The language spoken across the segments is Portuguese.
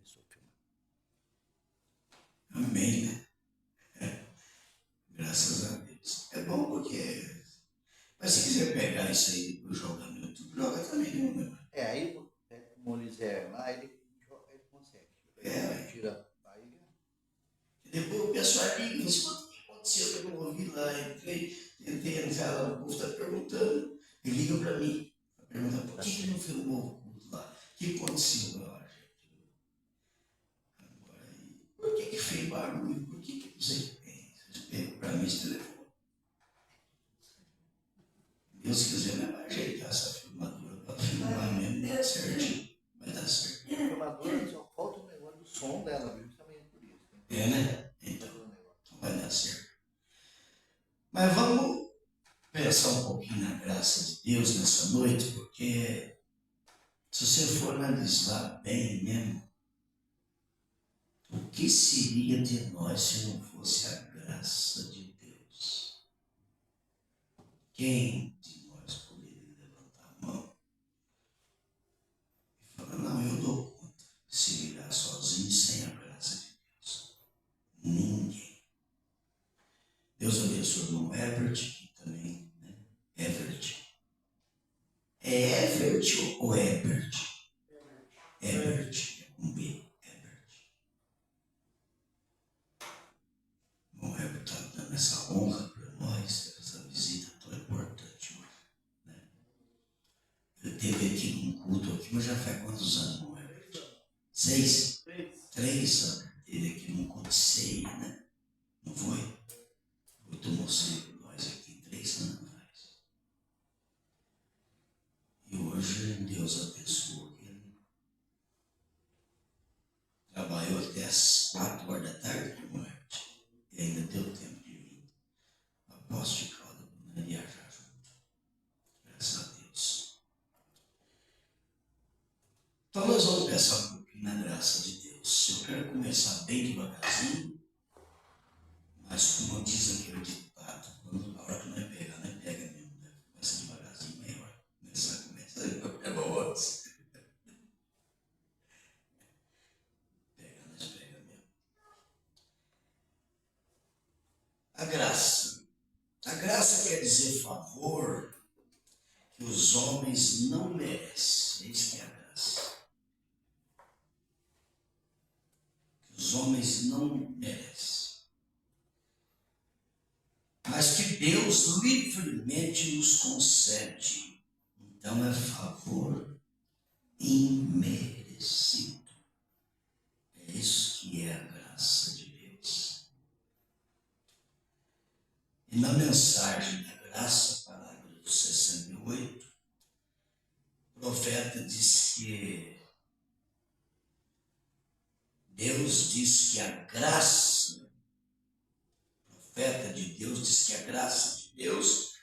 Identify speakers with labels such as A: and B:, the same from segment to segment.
A: Começou a filmar.
B: Amém, né? Graças a Deus. É bom porque... Mas se quiser pegar isso aí e depois jogar no YouTube, joga também, né, meu irmão?
A: Aí o Moisés lá, ele consegue.
B: É.
A: Tira aí.
B: E depois o pessoal liga, mas o que aconteceu que eu não ouvi lá? Tentei entrar lá, o povo está perguntando. E liga para mim. Pergunta, por que não filmou o culto lá? O que aconteceu lá, gente? Agora, por que fez barulho? Por que não sei o que tem? Vocês pegam para mim esse telefone. Deus quiser, né, vai ajeitar essa filmadora para filmar mesmo certinho. Vai dar certo.
A: A filmadora só falta o negócio do som dela, viu? Também é por isso.
B: É, né? Então vai dar certo. Mas vamos pensar um pouquinho na graça de Deus nessa noite, porque se você for analisar bem mesmo, o que seria de nós se não fosse a graça de Deus? Quem de nós poderia levantar a mão e falar, não, eu dou conta de se virar sozinho sem a graça de Deus? Ninguém. Deus abençoe o irmão Herbert, que também, né? Herbert. É Evert ou Herbert? Herbert, com B. Herbert. O irmão Herbert está dando essa honra para nós, essa visita tão importante hoje. Né? Ele teve aqui num culto aqui, mas já faz quantos anos, irmão Herbert? 6? 3 anos. Teve aqui num culto de ceia, né? Não foi? Eu tomou ceia por nós aqui 3 anos atrás. E hoje Deus abençoou ele. Trabalhou até as 4 horas da tarde, irmão Herbert. E ainda deu tempo de vir. Após de calda, para viajar junto. Graças a Deus. Então nós vamos pensar um pouquinho na graça de Deus. Eu quero começar bem devagarzinho, mas como diz aquele ditado, quando a hora que não é pegar, não é pega mesmo, né? Começa devagarzinho, melhor. Começa é bom antes. Pega, nós pega mesmo. A graça. A graça quer dizer favor que os homens não merecem. Isso que é a graça. Que os homens não merecem. Mas que Deus livremente nos concede. Então é favor imerecido. É isso que é a graça de Deus. E na mensagem da graça, parágrafo 68, o profeta diz que Deus diz que a graça, o profeta de Deus diz que a graça de Deus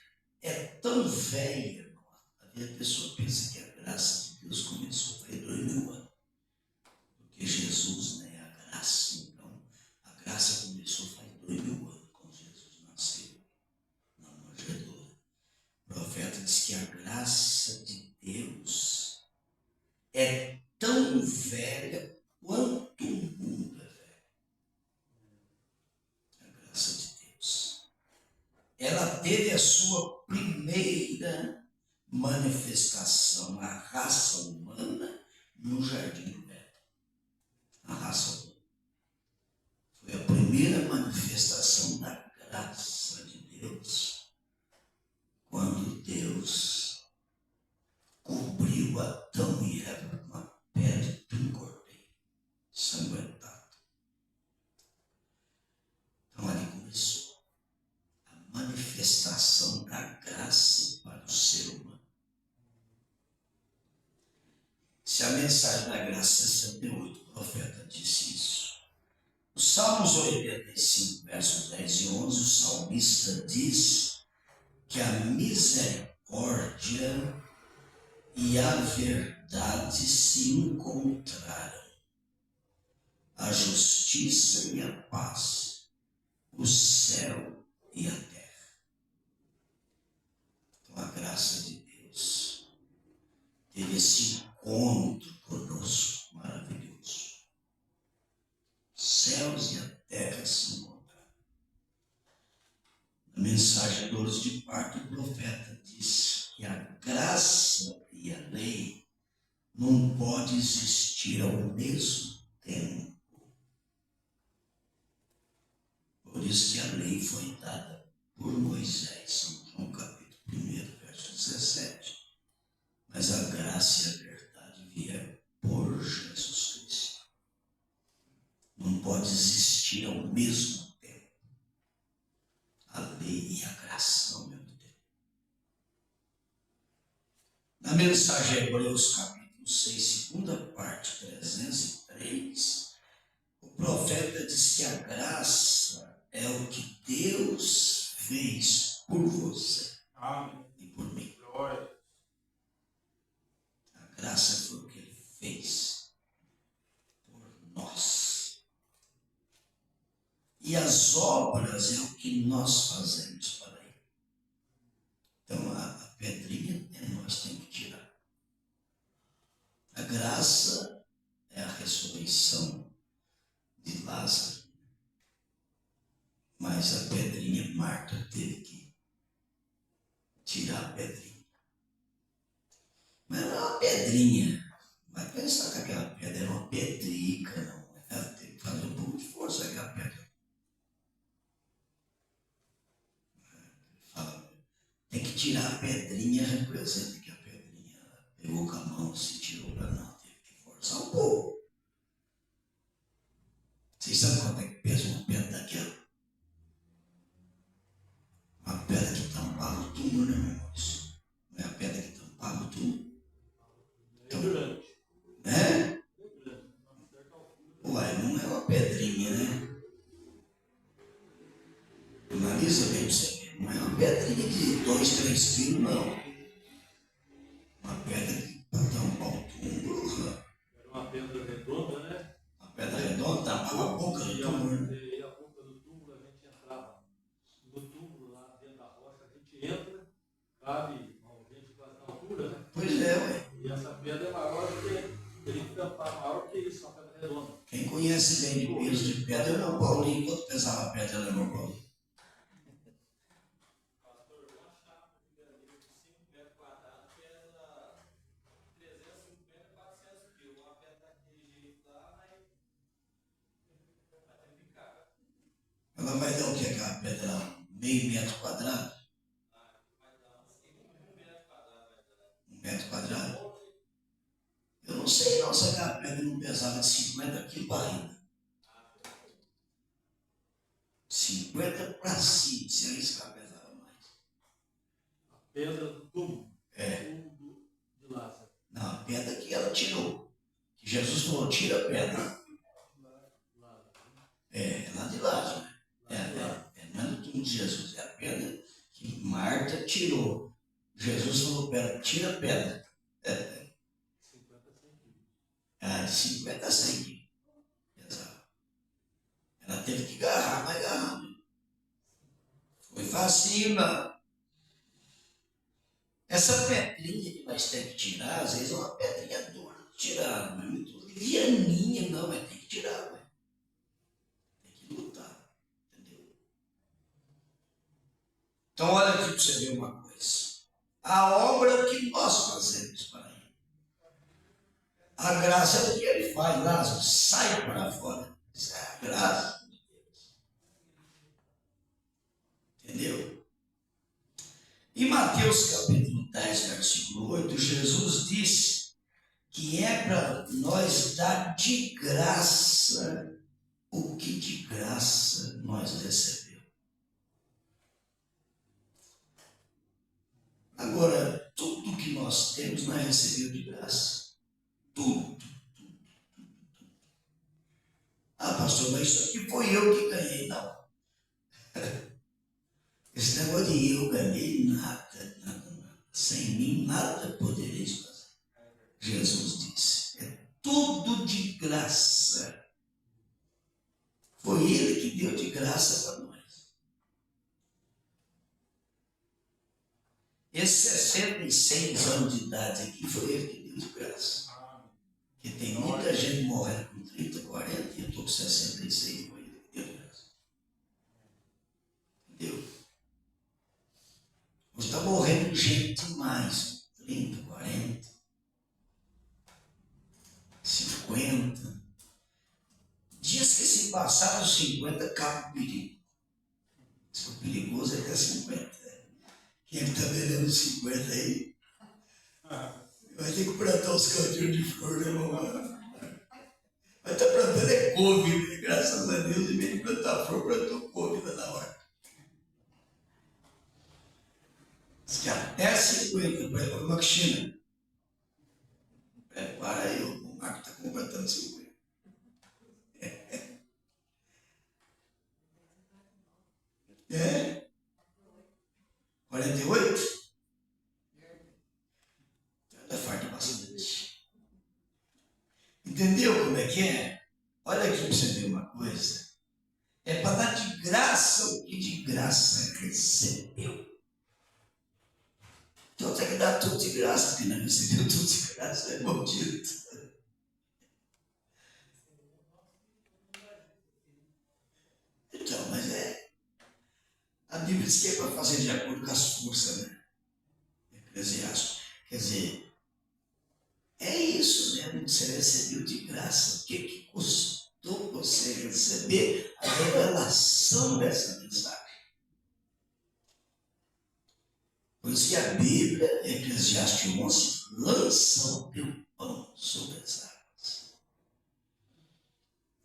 B: é tão velha, irmão. A pessoa pensa que a graça de Deus começou faz 2000 anos. Porque Jesus, né, é a graça. Então, a graça começou faz 2000 anos, quando Jesus nasceu na manjedoura. O profeta diz que a graça de Deus é tão velha quanto o mundo é velho. A graça de Deus. Ela teve a sua primeira manifestação na raça humana no Jardim do Éden. A raça humana. Foi a primeira manifestação da graça de Deus quando Deus cobriu Adão e Eva com uma pele de um cordeiro sanguentado. Então ali começou a manifestação da graça para o ser humano. Se a mensagem da graça 68, o profeta disse isso. No Salmos 85, versos 10 e 11, o salmista diz que a misericórdia e a verdade se encontraram, a justiça e a paz, o céu e a terra. Então a graça de Deus teve esse encontro conosco maravilhoso. mensagem Dores de Parto, o profeta diz que a graça e a lei não podem existir ao mesmo tempo. Por isso que a lei foi dada por Moisés, São João capítulo 1, verso 17. Mas a graça e a verdade vieram por Jesus Cristo. Não pode existir ao mesmo tempo a lei e a graça ao mesmo tempo. Na mensagem Hebreus capítulo 6, segunda parte, 303, o profeta diz que a graça é o que Deus fez por você.
C: Amém.
B: E por mim.
C: Glória.
B: A graça foi o que ele fez por nós. E as obras é o que nós fazemos para ele. Então a pedrinha nós temos que tirar. A graça é a ressurreição de Lázaro. Mas a pedrinha, Marta teve que tirar a pedrinha. Mas não é uma pedrinha. Vai pensar que aquela pedra era uma pedrica, não. Ela teve que fazer um pouco de força aquela pedra. Fala, tem que tirar a pedrinha, representa que a pedrinha pegou com a mão, se tirou para não, teve que forçar um pouco. Vocês sabem quanto é que pesa uma pedra daquela? Uma pedra que tampava o túmulo, né, meu irmão? Não é a pedra que tampava o túmulo? Então, né? Uai, não é uma pedrinha, né? Analisa bem pra você ver. Não é uma pedrinha de 2, 3 quilos, não. Uma pedra que para tampar o túmulo.
C: Era uma pedra redonda, né?
B: Uma pedra redonda tampava a boca do túmulo, né?
C: E a boca do túmulo a gente entrava. No túmulo, lá dentro da rocha, a gente entra, cabe a gente quase na altura, né?
B: Pois é, ué.
C: E essa pedra é maior do que, teria que tampar maior que isso, uma pedra redonda.
B: Quem conhece bem de peso de pedra é o irmão Paulinho. Quanto pesava a pedra, né, irmão Paulinho?
C: Pastor, uma chapa de granito de 5 metros quadrados pesa 350, 400 quilos. Uma pedra daquele jeito lá, vai ter que ficar.
B: Ela vai dar o que aquela pedra? Meio metro quadrado?
C: Vai dar uns 1 metro quadrado.
B: 1 metro quadrado? Eu não sei não se aquela pedra não pesava de 50 quilos ainda. 50 para cima, se arriscar pesava mais.
C: A pedra do túmulo.
B: É.
C: Túmulo de Lázaro.
B: Não, a pedra que ela tirou. Que Jesus falou, tira a pedra. É lá de Lázaro. Não é do túmulo de Jesus, é a pedra que Marta tirou. Jesus falou, pedra, tira a pedra. 50 a 100 quilos. Pesava. Ela teve que agarrar, mas agarrando. Foi facinho, não. Essa pedrinha que nós temos que tirar, às vezes é uma pedrinha dura de tirar, não é muito lianinha, não, mas tem que tirar, ué. Tem que lutar, entendeu? Então olha aqui para você ver uma coisa. A obra é o que nós fazemos para ele. A graça é o que ele faz, Lázaro, sai para fora. Isso é a graça de Deus. Entendeu? Em Mateus capítulo 10, versículo 8, Jesus disse que é para nós dar de graça o que de graça nós recebemos. Agora, tudo que nós temos nós recebemos de graça. Tudo. Ah, pastor, mas isso aqui foi eu que ganhei. Não. Esse negócio de eu ganhei, nada, nada, nada. Sem mim, nada podereis fazer. Jesus disse, é tudo de graça. Foi Ele que deu de graça para nós. Esses 66 anos de idade aqui, foi Ele que deu de graça. Porque tem muita gente morrendo com 30, 40, e eu estou com 66, foi Ele que deu de graça. Entendeu? 40. Diz que se passar dos 50, acaba o perigo. Se for perigoso é até 50. Quem está vendendo 50 aí, vai ter que plantar os cantinhos de flor, né, mamãe? Vai estar plantando é couve, né? Graças a Deus, em vez de plantar flor, plantou couve lá na hora. Diz que até 50, prepara uma China. Prepara aí, o Marco está completando 50. É? 48? Ainda falta bastante. Entendeu como é que é? Olha aqui para você ver uma coisa. É para dar de graça o que de graça recebeu. Então tem que dar tudo de graça, porque não recebeu tudo de graça, é maldito. Então, mas a Bíblia diz que é para fazer de acordo com as forças, né? Eclesiástico. Quer dizer, é isso mesmo, você recebeu de graça. O que custou você receber a revelação dessa mensagem? Por isso que a Bíblia, Eclesiastes 11, lança o teu pão sobre as águas.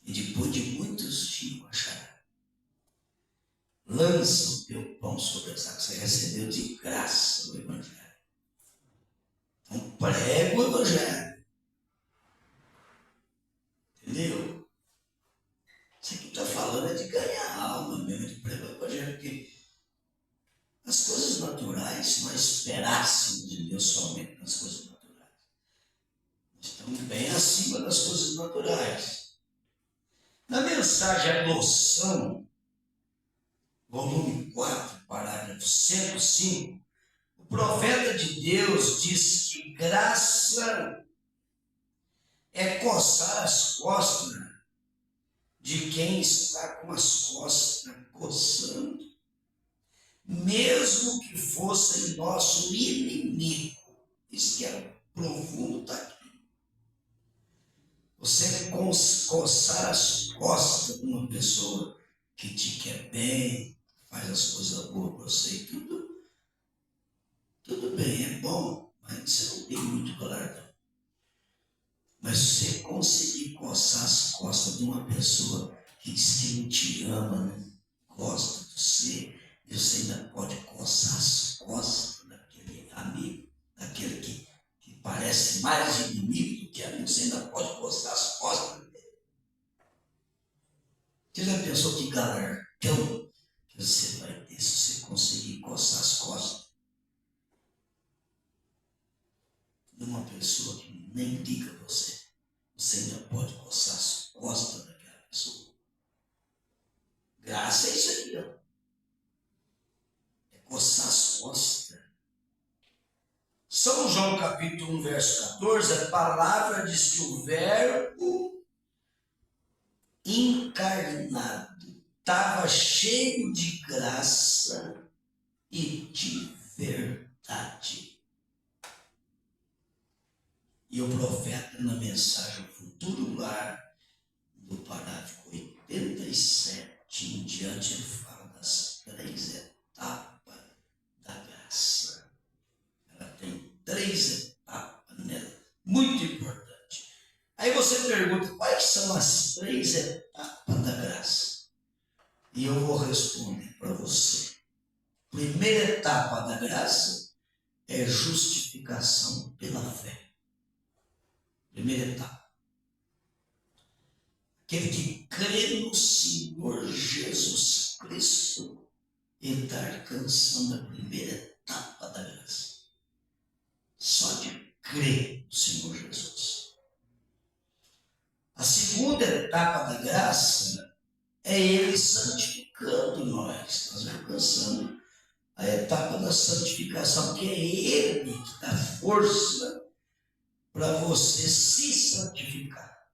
B: E depois de muitos dias achará. Lança o teu pão sobre as águas. Você recebeu de graça o Evangelho. Então prega o Evangelho. Entendeu? Isso aqui está falando é de ganhar alma mesmo, de pregar o Evangelho, porque as coisas naturais, se nós esperássemos de Deus somente nas coisas naturais, nós estamos bem acima das coisas naturais. Na mensagem Adoção, volume 4, parágrafo 105, o profeta de Deus diz que graça é coçar as costas de quem está com as costas coçando, mesmo que fosse nosso inimigo. Isso que é profundo, está aqui. Você coçar as costas de uma pessoa que te quer bem, faz as coisas boas para você e tudo bem, é bom, mas você não tem muito galardão. Mas você conseguir coçar as costas de uma pessoa que diz que não te ama, não gosta de você, e você ainda pode coçar as costas daquele amigo, daquele que parece mais inimigo do que amigo, você ainda pode coçar as costas dele. Você já pensou que galardão que você vai ter se você conseguir coçar as costas de uma pessoa que nem liga você? Você ainda pode coçar as costas daquela pessoa. Graça é isso aí, ó. É coçar as costas. São João capítulo 1, verso 14, a palavra diz que o verbo encarnado estava cheio de graça e de verdade. E o profeta, na mensagem Futuro Lar, do parágrafo 87 em diante, ele fala das 3 etapas da graça. Ela tem 3 etapas nela, muito importante. Aí você pergunta, quais são as 3 etapas da graça? E eu vou responder para você. Primeira etapa da graça é justificação pela fé. Primeira etapa. Aquele que crê no Senhor Jesus Cristo, ele está alcançando a primeira etapa da graça. Só de crer no Senhor Jesus. A segunda etapa da graça é ele santificando nós. Nós alcançando a etapa da santificação, que é ele que dá força para você se santificar.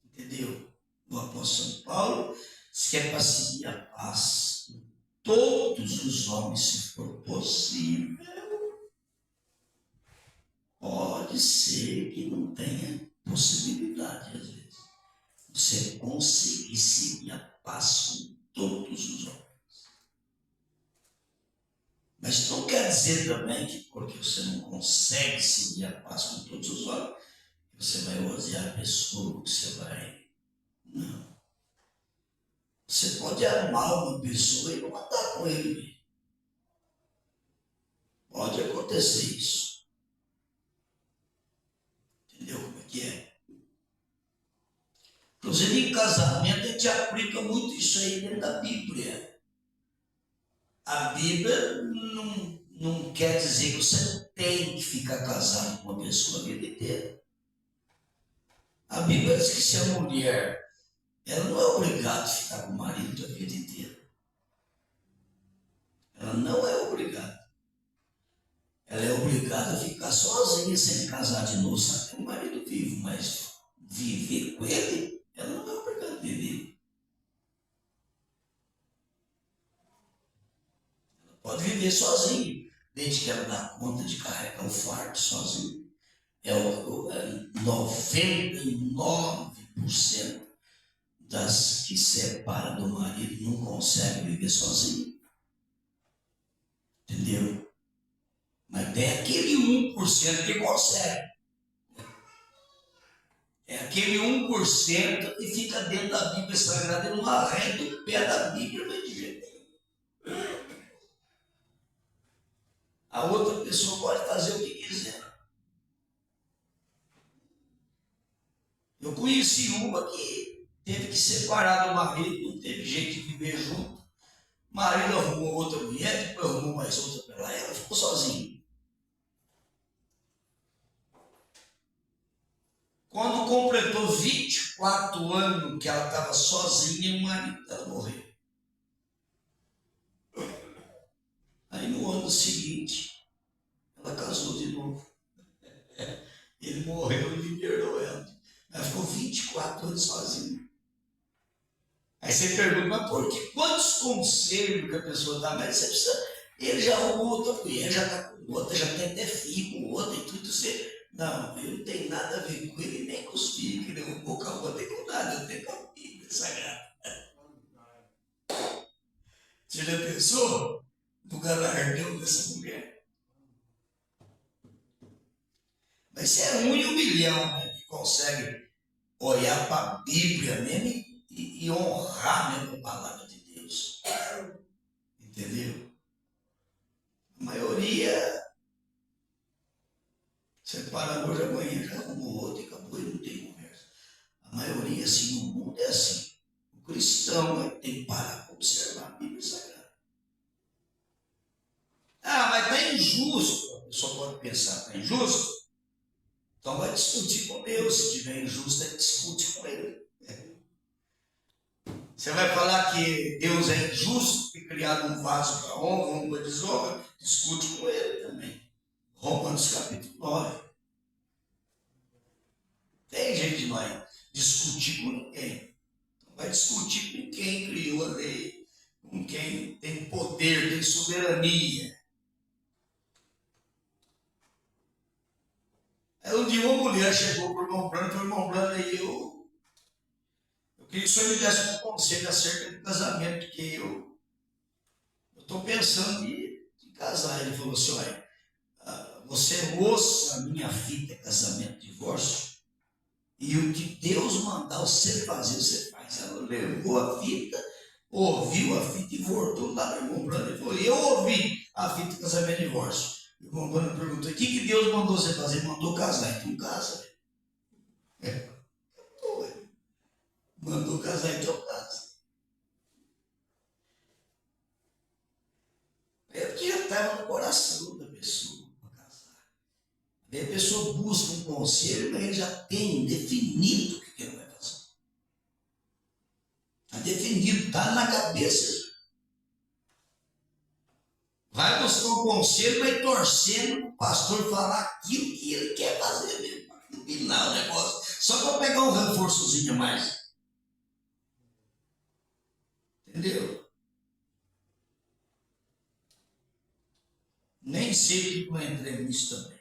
B: Entendeu? O apóstolo São Paulo diz que é para seguir a paz com todos os homens, se for possível. Pode ser que não tenha possibilidade, às vezes, você conseguir seguir a paz com todos os homens. Mas não quer dizer também que porque você não consegue seguir a paz com todos os homens, você vai odiar a pessoa, que você vai... Não. Você pode amar uma pessoa e não andar com ele. Pode acontecer isso. Entendeu como é que é? Inclusive em casamento a gente aplica muito isso aí dentro da Bíblia. A Bíblia não quer dizer que você tem que ficar casado com uma pessoa a vida inteira. A Bíblia diz que se a mulher, ela não é obrigada a ficar com o marido a vida inteira. Ela não é obrigada. Ela é obrigada a ficar sozinha, sem casar de novo, sabe? Tem um marido vivo, mas viver com ele, ela não é obrigada a viver. Ela pode viver sozinha, desde que ela dá conta de carregar o fardo sozinha. 99% das que separam do marido não conseguem viver sozinho. Entendeu? Mas tem aquele 1% que consegue. É aquele 1% que fica dentro da Bíblia Sagrada e não arreda o pé da Bíblia, mas de jeito nenhum. A outra pessoa pode fazer o que quiser. Eu conheci uma que teve que separar do marido, não teve jeito de viver junto. O marido arrumou outra mulher, depois arrumou mais outra para lá, ela ficou sozinha. Quando completou 24 anos que ela estava sozinha, o marido dela morreu. Aí no ano seguinte, ela casou de novo. Ele morreu e liberou ela. Ela ficou 24 anos sozinha. Aí você pergunta, mas por quê? Quantos conselhos que a pessoa dá? Mas você precisa... Ele já arrumou outra mulher, já está com outra, já tem até filho com outra e tudo. Você... Não, eu não tenho nada a ver com ele, nem com os filhos que ele arrumou com a outra, nem com nada. Eu tenho com a Bíblia Sagrada. Você já pensou no galardão dessa mulher? Mas você é 1 em 1 milhão, né, que consegue olhar para a Bíblia mesmo e honrar mesmo a palavra de Deus. Entendeu? A maioria separa hoje, amanhã já arrumou outro e acabou e não tem conversa. A maioria, assim, no mundo é assim. O cristão tem que parar para observar a Bíblia Sagrada. Ah, mas está injusto. A pessoa pode pensar, está injusto? Então vai discutir com Deus. Se estiver injusto, discute com ele. Você vai falar que Deus é injusto, ter criado um vaso para honra, uma desonra, discute com ele também. Romanos capítulo 9. Tem jeito de nós discutir com ninguém. Então vai discutir com quem criou a lei, com quem tem poder, tem soberania. Aí um dia uma mulher chegou para o irmão Brando, falou, irmão Brando, aí eu queria que o senhor me desse um conselho acerca do casamento, porque eu estou pensando em casar. Ele falou assim, olha, você ouça a minha fita, casamento, divórcio, e o que Deus mandar você fazer, você faz. Ela levou a fita, ouviu a fita e voltou lá no irmão Brando e falou, eu ouvi a fita, casamento, divórcio. O irmão Brando perguntou, o que Deus mandou você fazer? Ele mandou casar, então casa. Mandou casar, então casa. É porque já estava no coração da pessoa para casar. Aí a pessoa busca um conselho, mas ele já tem definido o que ele vai fazer. Está definido, está na cabeça. Vai buscar um conselho, vai torcendo para o pastor falar aquilo que ele quer fazer mesmo, para combinar o negócio, só para pegar um reforçozinho a mais. Entendeu? Nem sei que eu entrei nisso também.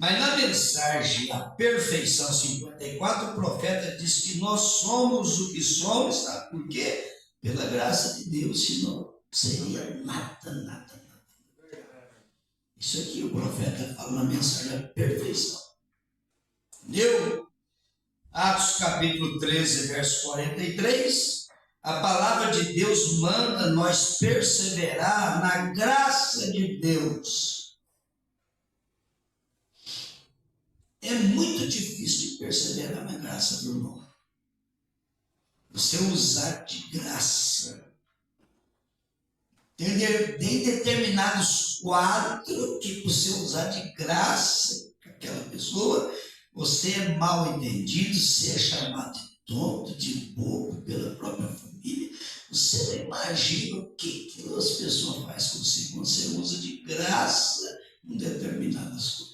B: Mas na mensagem A Perfeição 54, o profeta diz que nós somos o que somos, sabe por quê? Pela graça de Deus, senão seria nada. Isso aqui o profeta fala na mensagem A Perfeição. Entendeu? Atos capítulo 13, verso 43, a palavra de Deus manda nós perseverar na graça de Deus. É muito difícil de perseverar na graça do irmão. Você usar de graça. Tem determinados quadros que você usar de graça com aquela pessoa, você é mal entendido, você é chamado de tonto, de bobo pela própria família. Você não imagina o que as pessoas fazem com você quando você usa de graça em determinadas coisas.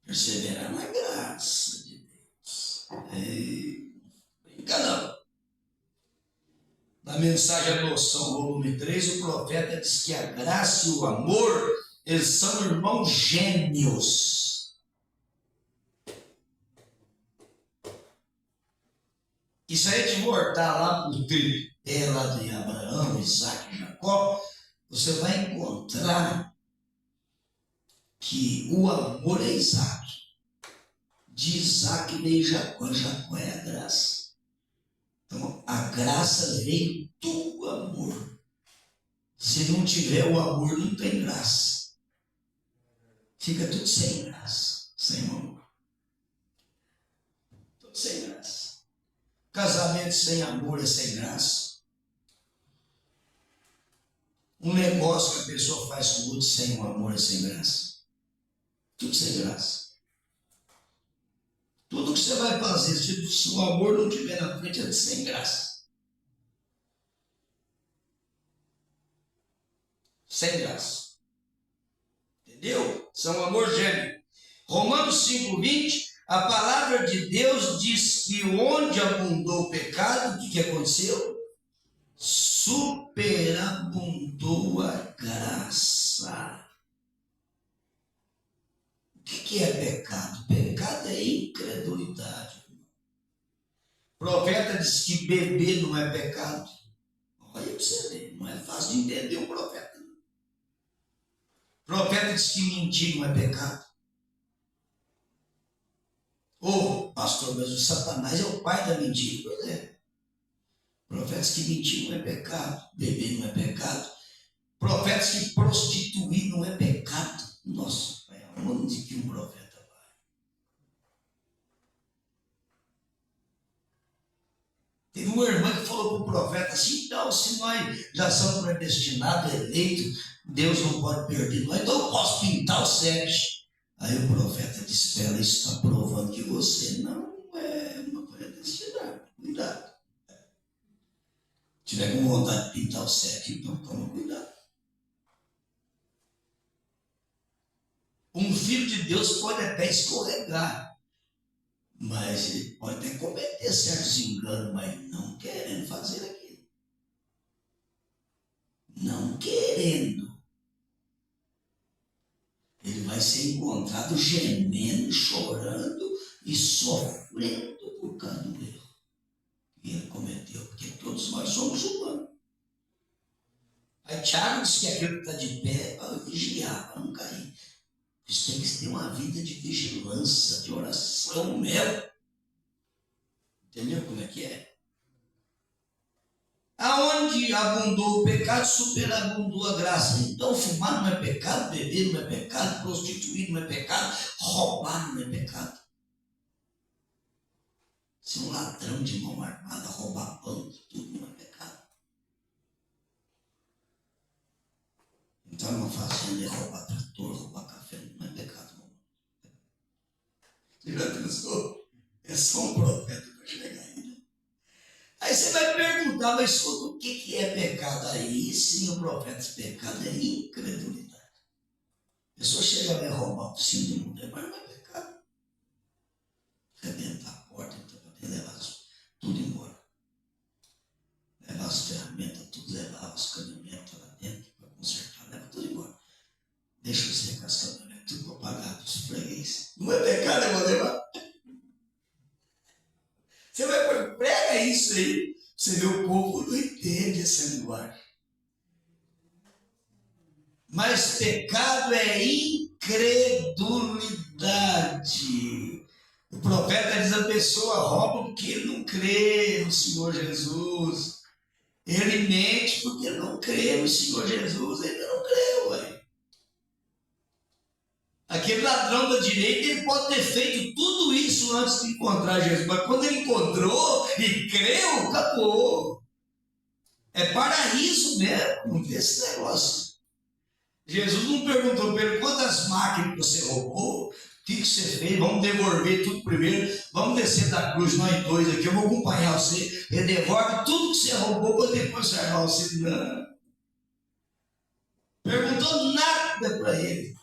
B: Perseverar na graça de Deus. Brinca não. Na mensagem A Noção, volume 3, o profeta diz que a graça e o amor, eles são irmãos gêmeos. E se a gente voltar lá para o tripé lá de Abraão, Isaac e Jacó, você vai encontrar que o amor é Isaac. De Isaac veio Jacó, Jacó é a graça. Então, a graça veio do amor. Se não tiver o amor, não tem graça. Fica tudo sem graça, sem amor. Tudo sem graça. Casamento sem amor é sem graça. Um negócio que a pessoa faz com o outro sem o amor é sem graça. Tudo sem graça. Tudo que você vai fazer, se o amor não estiver na frente, é sem graça. Sem graça. Entendeu? São amor gêmeo. Romanos 5:20, a palavra de Deus diz que onde abundou o pecado, o que aconteceu? Superabundou a graça. O que é pecado? Pecado é incredulidade. O profeta diz que beber não é pecado. Olha para você ver, não é fácil de entender um profeta. O profeta diz que mentir não é pecado. Pastor, mas o Satanás é o pai da mentira. Pois é. Profetas que mentir não é pecado, beber não é pecado. Profetas que prostituir não é pecado. Nossa, Pai, aonde que um profeta vai? Teve uma irmã que falou para o profeta assim: então, se nós já somos predestinados, eleitos, Deus não pode perder nós, então eu posso pintar o sete. Aí o profeta disse para ela: isso está provando que você não é uma predestinada. Cuidado. Se tiver com vontade de pintar o sete, então toma cuidado. Um filho de Deus pode até escorregar, mas ele pode até cometer certos enganos, mas não querendo fazer aquilo. Não querendo. Ele vai ser encontrado gemendo, chorando e sofrendo por causa do erro que ele cometeu, porque todos nós somos humanos. Aí Tiago diz que aquele que está de pé para vigiar, para não cair. Isso tem que ter uma vida de vigilância, de oração mesmo. Entendeu como é que é? Aonde abundou o pecado, superabundou a graça. Então, fumar não é pecado, beber não é pecado, prostituir não é pecado, roubar não é pecado. Se um ladrão de mão armada roubar pão, tudo não é pecado. Entrar numa fazenda e roubar trator, roubar café, não é pecado, não. Você já pensou? É só um profeta para chegar aí, né? Aí você vai perguntar, mas sobre o que é pecado? Aí sim o profeta diz: pecado é incredulidade. A pessoa chega lá e roubar o focinho de mulher, mas não é pecado. Arrebentar a porta, então, para levar tudo embora. Levar as ferramentas, tudo, levar os caminhonetes lá dentro para consertar, leva tudo embora. Deixa você com as caminhonetes, tudo levar. Você vai, prega isso aí. Você vê, o povo não entende essa linguagem. Mas pecado é incredulidade. O profeta diz: a pessoa rouba porque ele não crê no Senhor Jesus. Ele mente porque ele não crê no Senhor Jesus. Ele não crê, ué. Aquele ladrão da direita, ele pode ter feito tudo isso antes de encontrar Jesus. Mas quando ele encontrou e creu, acabou. É paraíso mesmo. Não vê esse negócio. Jesus não perguntou para ele: quantas máquinas você roubou? O que você fez? Vamos devolver tudo primeiro. Vamos descer da cruz, nós dois aqui. Eu vou acompanhar você. Ele devolve tudo que você roubou para depois salvar você. Não. Perguntou nada para ele.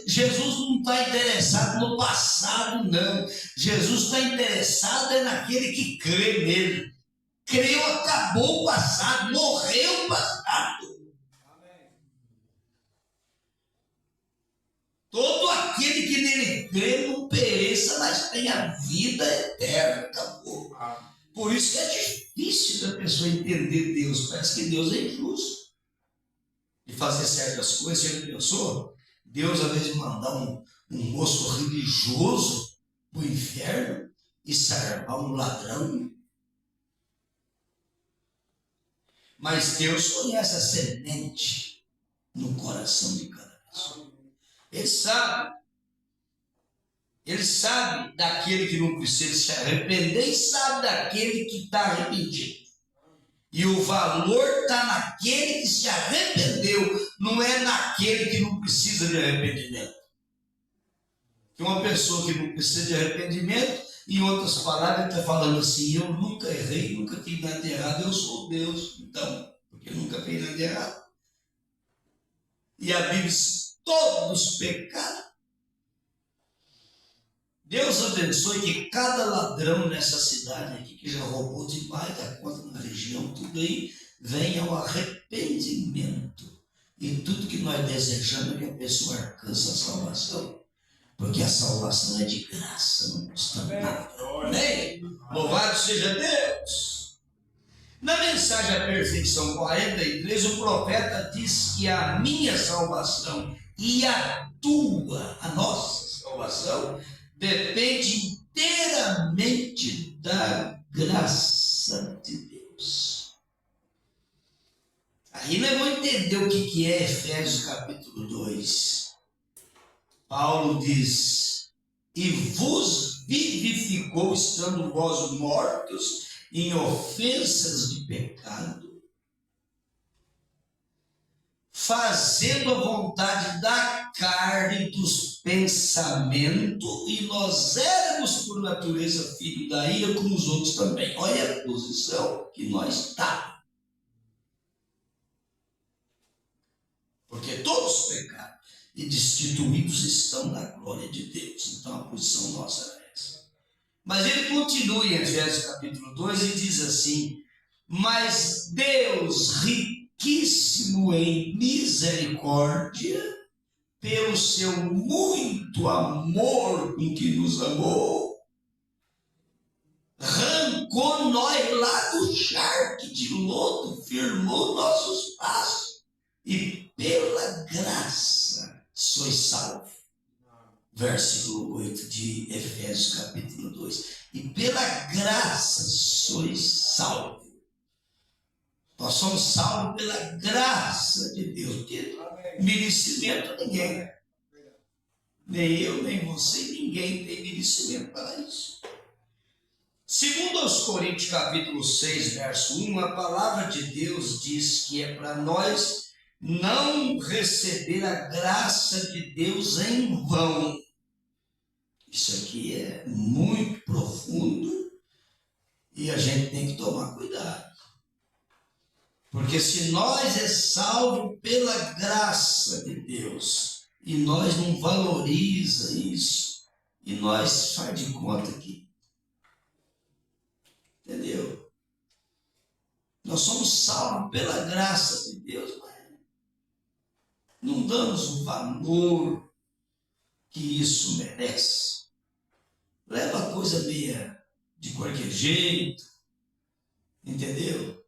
B: Jesus não está interessado no passado, não. Jesus está interessado naquele que crê nele. Creu, acabou o passado, morreu o passado. Todo aquele que nele crê não pereça, mas tenha vida eterna. Acabou. Por isso que é difícil da pessoa entender Deus. Parece que Deus é injusto de fazer certas coisas. Você já pensou? Deus, às vezes, mandar um moço religioso para o inferno e salvar um ladrão. Mas Deus conhece a semente no coração de cada pessoa. Ele sabe daquele que não precisa se arrepender e sabe daquele que está arrependido. E o valor está naquele que se arrependeu, não é naquele que não precisa de arrependimento. Que uma pessoa que não precisa de arrependimento, em outras palavras, ele está falando assim: eu nunca errei, nunca fiz nada de errado, eu sou Deus. Então, porque nunca fiz nada de errado. E a Bíblia diz: todos pecaram. Deus abençoe que cada ladrão nessa cidade aqui, que já roubou demais da conta na região, tudo aí, venha ao arrependimento. E tudo que nós desejamos é que a pessoa alcance a salvação. Porque a salvação é de graça, não custa nada. Amém? Louvado seja Deus! Na mensagem à perfeição 43, o profeta diz que a minha salvação e a tua, a nossa salvação, depende inteiramente da graça de Deus. Aí nós vamos entender o que é Efésios capítulo 2. Paulo diz: e vos vivificou, estando vós mortos em ofensas de pecado, fazendo a vontade da carne, dos pensamentos, e nós éramos por natureza filhos da ira como os outros também. Olha a posição que nós estamos. Porque todos pecaram e destituídos estão da glória de Deus. Então a posição nossa é essa. Mas ele continua em Efésios capítulo 2 e diz assim: mas Deus, riquíssimo em misericórdia, pelo seu muito amor com que nos amou, arrancou nós lá do charque de lodo, firmou nossos passos, e pela graça sois salvos. Versículo 8 de Efésios capítulo 2. E pela graça sois salvos. Nós somos salvos pela graça de Deus. Porque merecimento ninguém. Nem eu, nem você, ninguém tem merecimento para isso. Segundo aos Coríntios capítulo 6, verso 1, a palavra de Deus diz que é para nós não receber a graça de Deus em vão. Isso aqui é muito profundo e a gente tem que tomar cuidado. Porque se nós é salvo pela graça de Deus e nós não valoriza isso, e nós faz de conta que, entendeu? Nós somos salvos pela graça de Deus, mas não damos um valor que isso merece. Leva a coisa meia de qualquer jeito, entendeu?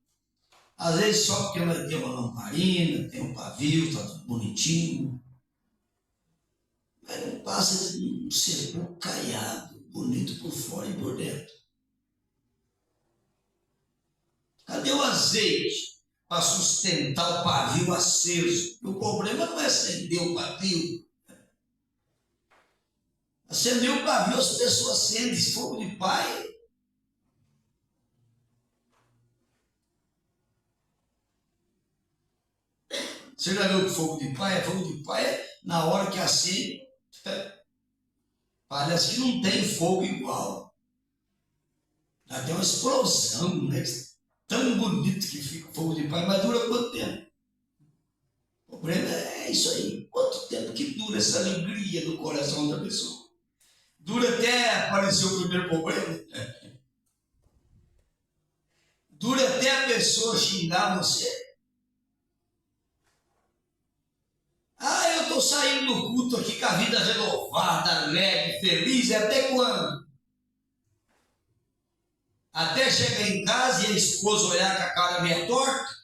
B: Às vezes só porque ela tem uma lamparina, tem um pavio, está tudo bonitinho, mas não passa de um cerco caiado, bonito por fora e por dentro. Cadê o azeite para sustentar o pavio aceso? O problema não é acender o pavio. Acender o pavio, as pessoas acendem fogo de palha. Você já viu o fogo de palha? Fogo de palha, na hora que acende, parece que não tem fogo igual. Já tem uma explosão, né? Tão bonito que fica o fogo de palha, mas dura quanto tempo? O problema é isso aí. Quanto tempo que dura essa alegria no coração da pessoa? Dura até aparecer o primeiro problema? Dura até a pessoa xingar você? Ah, eu estou saindo do culto aqui com a vida renovada, alegre, feliz. E até quando? Até chegar em casa e a esposa olhar com a cara meio torta?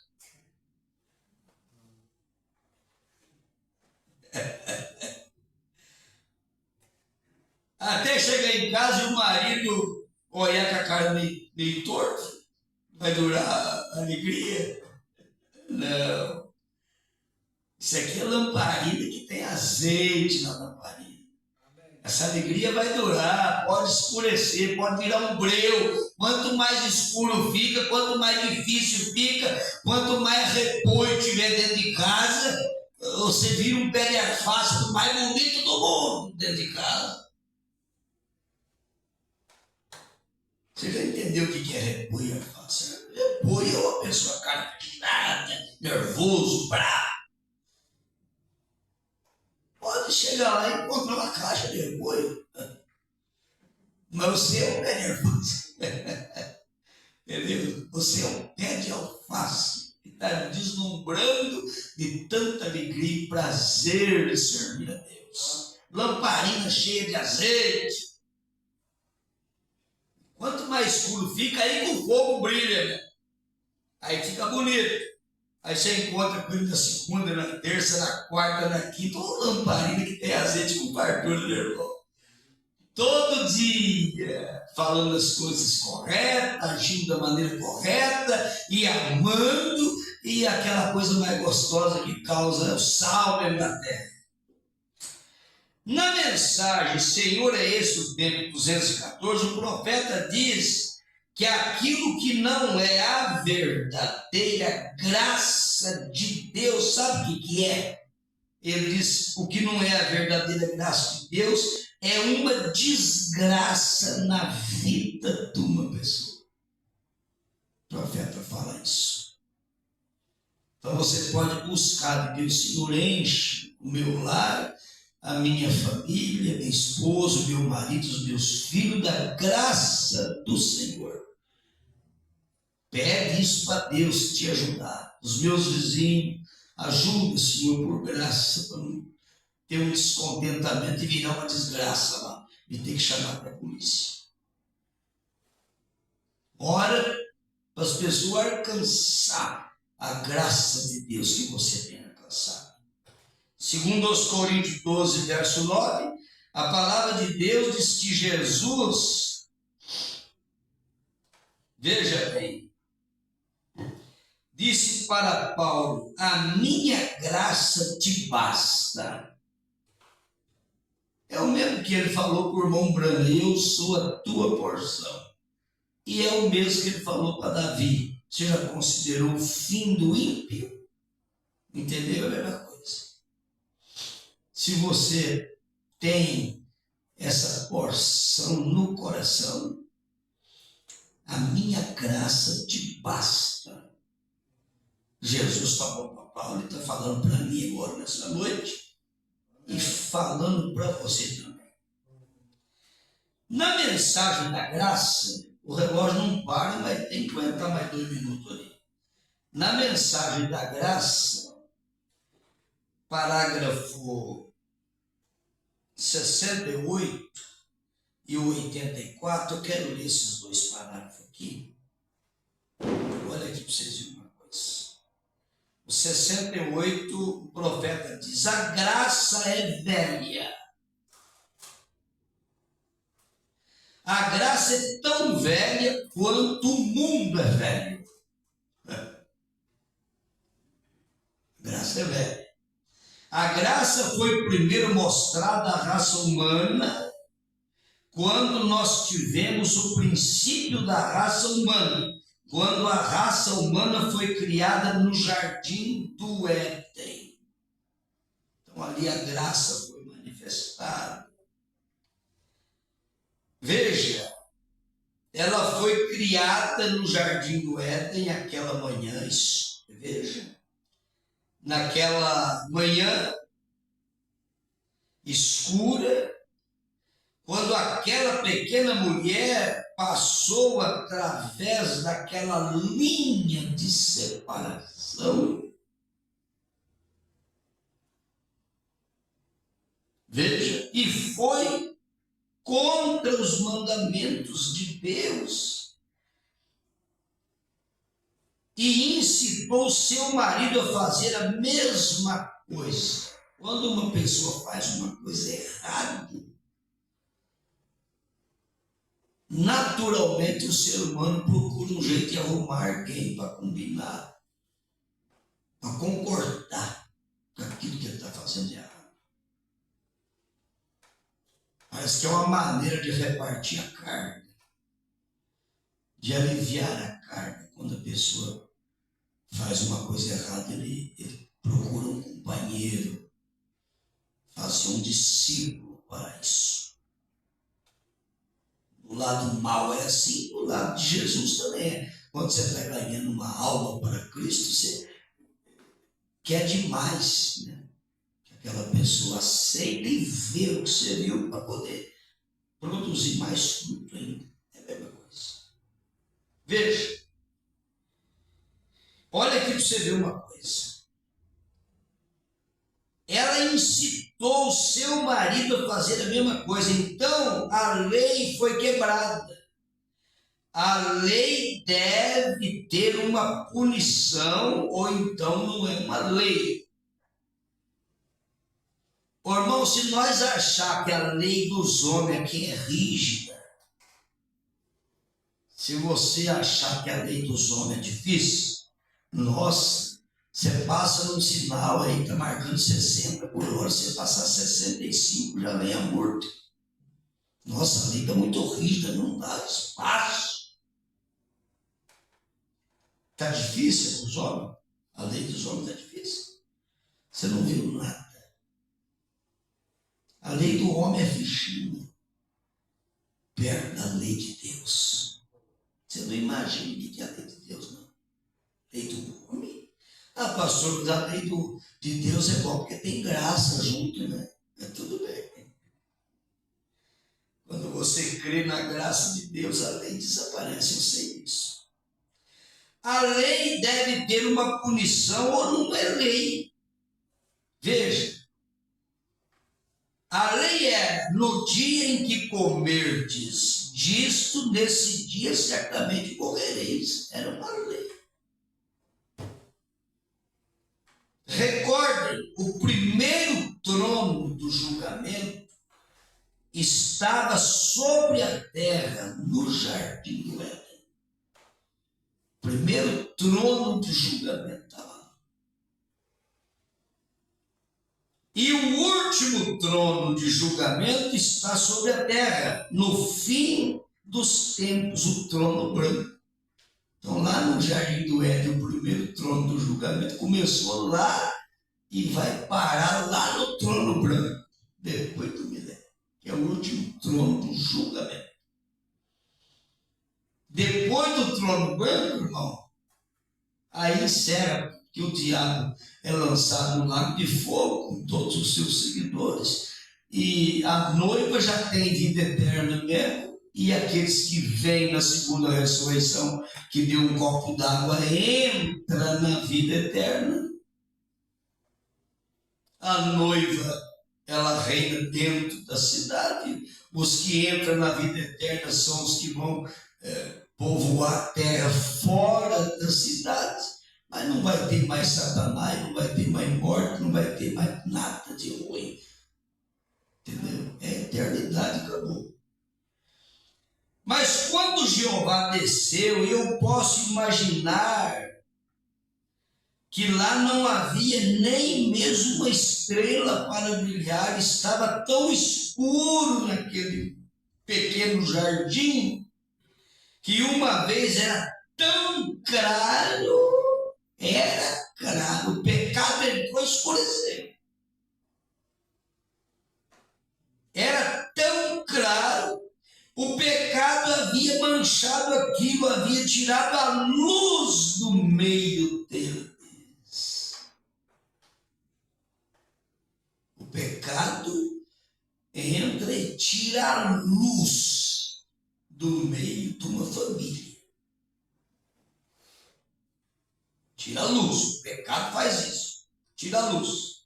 B: Até chegar em casa e o marido olhar com a cara meio torta? Vai durar a alegria? Não. Isso aqui é lamparina que tem azeite na lamparina. Essa alegria vai durar, pode escurecer, pode virar um breu. Quanto mais escuro fica, quanto mais difícil fica, quanto mais repolho tiver dentro de casa, você vira um pé de alface do mais bonito do mundo dentro de casa. Você já entendeu o que é repolho e alface? Repolho é uma pessoa carregada, nervoso, bravo. Pode chegar lá e encontrar uma caixa de repolho. Mas você é um pé de alface. Entendeu? Você é um pé de alface. Que está deslumbrando de tanta alegria e prazer de servir a Deus. Lamparina cheia de azeite. Quanto mais escuro fica, aí que o fogo brilha, né? Aí fica bonito. Aí você encontra com ele na segunda, na terça, na quarta, na quinta, uma lamparina que tem azeite com fartura, meu irmão. Todo dia falando as coisas corretas, agindo da maneira correta, e amando, e aquela coisa mais gostosa que causa o sal dentro da terra. Na mensagem Senhor é esse o tempo 214, o profeta diz que aquilo que não é a verdadeira graça de Deus, sabe o que é? Ele diz, o que não é a verdadeira graça de Deus é uma desgraça na vida de uma pessoa. O profeta fala isso. Então você pode buscar de Deus, Senhor, enche o meu lar, a minha família, minha esposa, meu marido, os meus filhos, da graça do Senhor. Pede isso para Deus te ajudar. Os meus vizinhos, ajuda, Senhor, por graça, para não ter um descontentamento e virar uma desgraça lá e ter que chamar para a polícia. Ora para as pessoas alcançar a graça de Deus que você tem alcançado. Segundo aos Coríntios 12, verso 9, a palavra de Deus diz que Jesus, veja bem, disse para Paulo, a minha graça te basta. É o mesmo que ele falou para o irmão Branco, eu sou a tua porção. E é o mesmo que ele falou para Davi. Você já considerou o fim do ímpio? Entendeu? É a mesma coisa. Se você tem essa porção no coração, a minha graça te basta. Jesus falou para Paulo, ele está falando para mim agora nessa noite e falando para você também. Na mensagem da graça, o relógio não para, mas tem que aguentar mais 2 minutos ali. Na mensagem da graça, parágrafo 68 e o 84, eu quero ler esses dois parágrafos aqui. Olha aqui para vocês verem uma coisa. O 68, o profeta diz: a graça é velha. A graça é tão velha quanto o mundo é velho. A graça é velha. A graça foi primeiro mostrada à raça humana quando nós tivemos o princípio da raça humana, quando a raça humana foi criada no jardim do Éden. Então ali a graça foi manifestada. Veja, ela foi criada no jardim do Éden aquela manhã, veja, naquela manhã escura, quando aquela pequena mulher passou através daquela linha de separação. Veja, e foi contra os mandamentos de Deus e incitou seu marido a fazer a mesma coisa. Quando uma pessoa faz uma coisa errada, naturalmente o ser humano procura um jeito de arrumar alguém para combinar, para concordar com aquilo que ele está fazendo errado. Parece que é uma maneira de repartir a carga, de aliviar a carga. Quando a pessoa faz uma coisa errada, ele procura um companheiro, fazer um discípulo para isso. Do lado mal é assim, do lado de Jesus também é. Quando você está ganhando uma alma para Cristo, você quer demais, né? Que aquela pessoa aceite e vê o que você viu para poder produzir mais fruto ainda. É a mesma coisa. Veja. Olha aqui para você ver uma coisa. Ela incitou o seu marido a fazer a mesma coisa. Então, a lei foi quebrada. A lei deve ter uma punição, ou então não é uma lei. Ô, irmão, se nós achar que a lei dos homens aqui é rígida, se você achar que a lei dos homens é difícil, nossa, você passa num sinal aí, está marcando 60 por hora, você passar 65, já vem a morte. Nossa, a lei está muito rígida, não dá espaço. Está difícil os homens? A lei dos homens está difícil. Você não viu nada. A lei do homem é fichinha, perto da lei de Deus. Você não imagina o que é a lei de Deus, não. Lei do homem? Ah, pastor, mas a lei de Deus é bom, porque tem graça junto, né? É tudo bem. Quando você crê na graça de Deus, a lei desaparece, eu sei disso. A lei deve ter uma punição ou não é lei. Veja, a lei é: no dia em que comerdes disto, nesse dia certamente morrereis. Era uma lei. Recordem, o primeiro trono do julgamento estava sobre a terra, no jardim do Éden. O primeiro trono de julgamento estava lá. E o último trono de julgamento está sobre a terra, no fim dos tempos, o trono branco. Então, lá no jardim do Éden, o primeiro trono do julgamento começou lá e vai parar lá no trono branco, depois do milênio, que é o último trono do julgamento. Depois do trono branco, irmão, aí encerra, que o diabo é lançado no lago de fogo com todos os seus seguidores, e a noiva já tem vida eterna mesmo. E aqueles que vêm na segunda ressurreição, que deu um copo d'água, entra na vida eterna. A noiva ela reina dentro da cidade. Os que entram na vida eterna são os que vão povoar a terra fora da cidade. Mas não vai ter mais Satanás, não vai ter mais morte, não vai ter mais nada de ruim. Entendeu? É a eternidade, acabou. Mas quando Jeová desceu, eu posso imaginar que lá não havia nem mesmo uma estrela para brilhar, estava tão escuro naquele pequeno jardim, que uma vez era claro, o pecado entrou a escurecer. Era tão claro, o pecado havia manchado aquilo, havia tirado a luz do meio deles. O pecado entra e tira a luz do meio de uma família. Tira a luz, o pecado faz isso, tira a luz.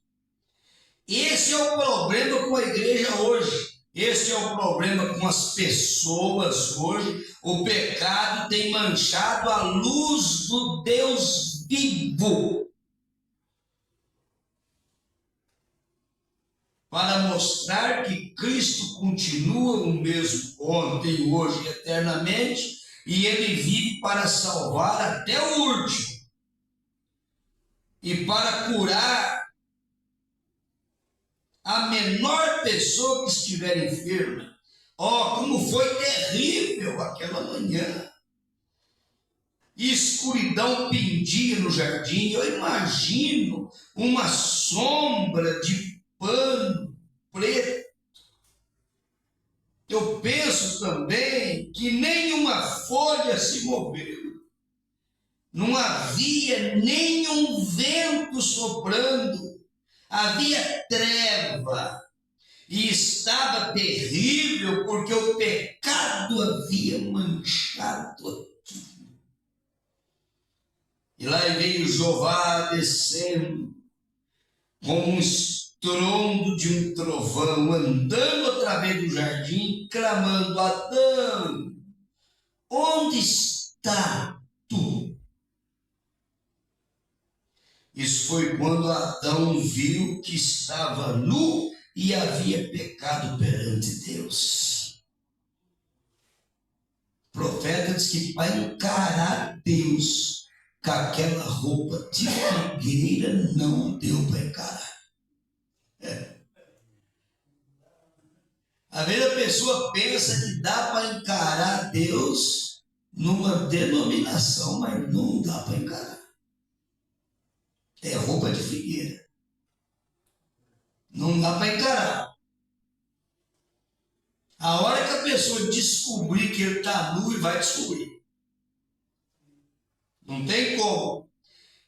B: Esse é o problema com a igreja hoje. Esse é o problema com as pessoas hoje. O pecado tem manchado a luz do Deus vivo. Para mostrar que Cristo continua o mesmo ontem, hoje e eternamente, e Ele vive para salvar até o último. E para curar a menor pessoa que estiver enferma. Como foi terrível aquela manhã. Escuridão pendia no jardim. Eu imagino uma sombra de pano preto. Eu penso também que nenhuma folha se moveu. Não havia nenhum vento soprando. Havia treva, e estava terrível, porque o pecado havia manchado aquilo. E lá veio Jeová descendo, com um estrondo de um trovão, andando através do jardim, clamando: Adão, onde está tu? Isso foi quando Adão viu que estava nu e havia pecado perante Deus. O profeta diz que para encarar Deus com aquela roupa de figueira não deu para encarar. Às vezes a pessoa pensa que dá para encarar Deus numa denominação, mas não dá para encarar. É roupa de figueira. Não dá para encarar. A hora que a pessoa descobrir que ele está nu, ele vai descobrir. Não tem como.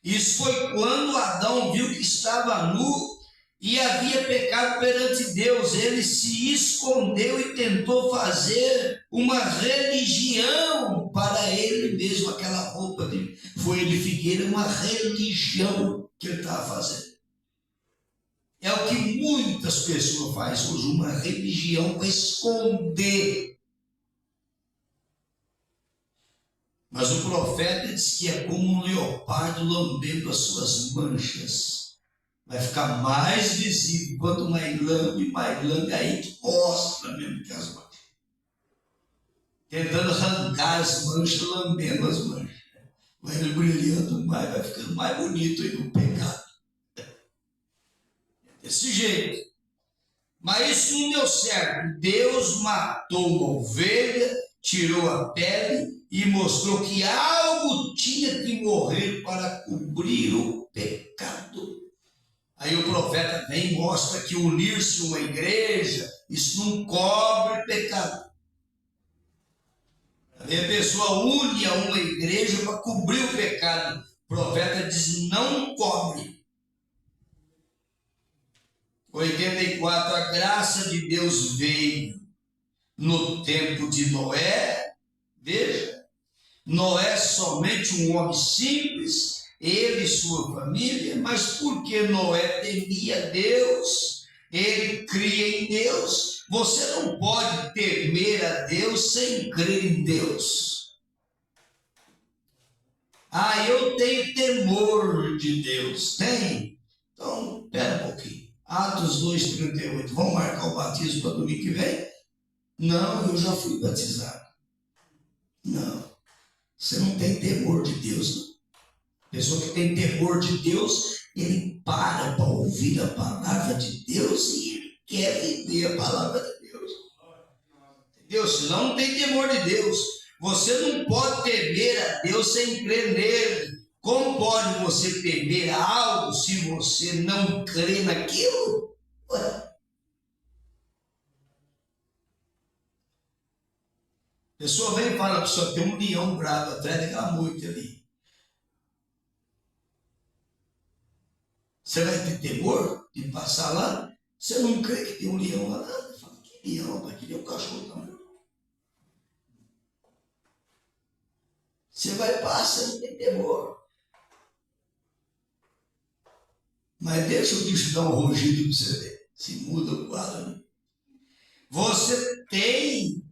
B: Isso foi quando Adão viu que estava nu e havia pecado perante Deus. Ele se escondeu e tentou fazer uma religião para ele mesmo. Aquela roupa de folha de figueira, uma religião que ele estava fazendo. É o que muitas pessoas fazem hoje, uma religião para esconder. Mas o profeta diz que é como um leopardo lambendo as suas manchas. Vai ficar mais visível. Quanto mais lambe, aí mostra mesmo que as manchas. Tentando arrancar as manchas, lambendo as manchas. Vai brilhando mais, vai ficando mais bonito aí no pecado. Desse jeito. Mas isso não deu certo. Deus matou uma ovelha, tirou a pele e mostrou que algo tinha que morrer para cobrir o pecado. Aí o profeta vem e mostra que unir-se a uma igreja, isso não cobre pecado. Aí a pessoa une a uma igreja para cobrir o pecado. O profeta diz: não cobre. 84, a graça de Deus veio no tempo de Noé. Veja, Noé somente um homem simples, ele e sua família, mas porque Noé temia Deus, ele cria em Deus. Você não pode temer a Deus sem crer em Deus. Ah, eu tenho temor de Deus. Tem? Então, espera um pouquinho. Atos 2:38. Vamos marcar o batismo para domingo que vem? Não, eu já fui batizado. Não. Você não tem temor de Deus, não. Pessoa que tem temor de Deus, ele para ouvir a palavra de Deus e ele quer viver a palavra de Deus. Entendeu? Senão não tem temor de Deus. Você não pode temer a Deus sem crer nele. Como pode você temer a algo se você não crê naquilo? Ué. A pessoa vem e fala para você, tem um leão bravo atrás daquela moita ali. Você vai ter temor de passar lá? Você não crê que tem um leão lá? Você fala, que leão? Aquele é um cachorro também. Você vai passar, não tem temor. Mas deixa o bicho dar um rugido para você ver. Se muda o quadro. Você tem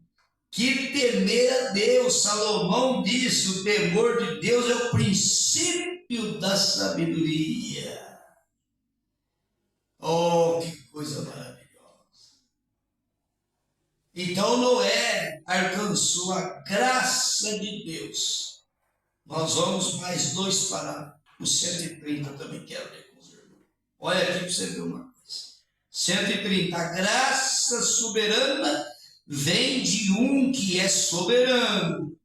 B: que temer a Deus. Salomão disse, o temor de Deus é o princípio da sabedoria. Oh, que coisa maravilhosa. Então Noé alcançou a graça de Deus. Nós vamos mais 2 para o 130, também quero ler com os irmãos. Olha aqui para você ver uma coisa. 130, a graça soberana vem de um que é soberano.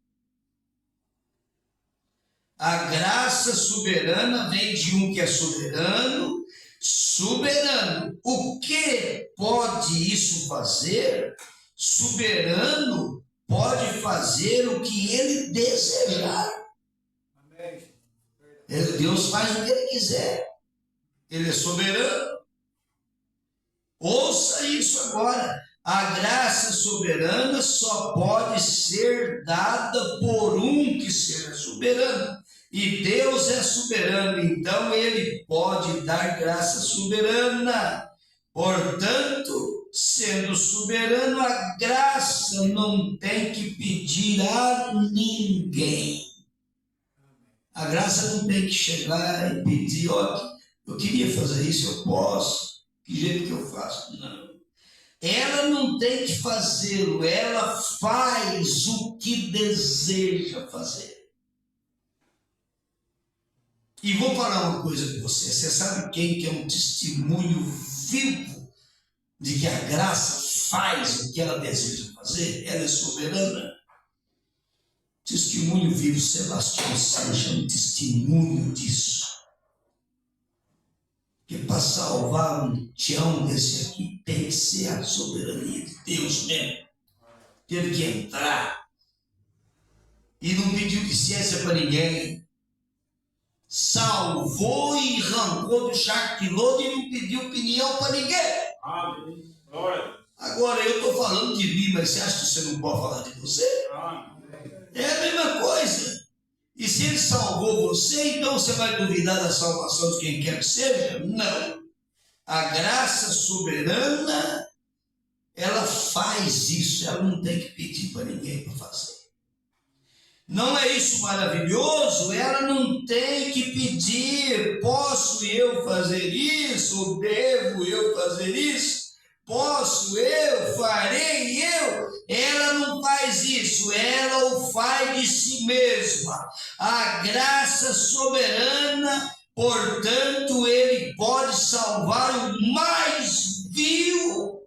B: A graça soberana vem de um que é soberano. Soberano. O que pode isso fazer? Soberano pode fazer o que ele desejar. Deus faz o que ele quiser. Ele é soberano. Ouça isso agora. A graça soberana só pode ser dada por um que seja soberano. E Deus é soberano, então ele pode dar graça soberana. Portanto, sendo soberano, a graça não tem que pedir a ninguém. A graça não tem que chegar e pedir, ó, eu queria fazer isso, eu posso. Que jeito que eu faço? Não. Ela não tem que fazê-lo, ela faz o que deseja fazer. E vou falar uma coisa com você. Você sabe quem que é um testemunho vivo de que a graça faz o que ela deseja fazer? Ela é soberana. Testemunho vivo, Sebastião Sanches é um testemunho disso. Porque para salvar um tião desse aqui tem que ser a soberania de Deus mesmo. Teve que entrar. E não pediu licença para ninguém. Salvou e arrancou do charquiloto e não pediu opinião para ninguém.
C: Amém. Glória.
B: Agora eu estou falando de mim, mas você acha que você não pode falar de você?
C: Amém.
B: É a mesma coisa. E se ele salvou você, então você vai duvidar da salvação de quem quer que seja? Não. A graça soberana, ela faz isso, ela não tem que pedir para ninguém para fazer. Não é isso maravilhoso? Ela não tem que pedir, posso eu fazer isso? Devo eu fazer isso? Posso eu? Farei eu? Ela não faz isso, ela o faz de si mesma. A graça soberana, portanto, ele pode salvar o mais vil.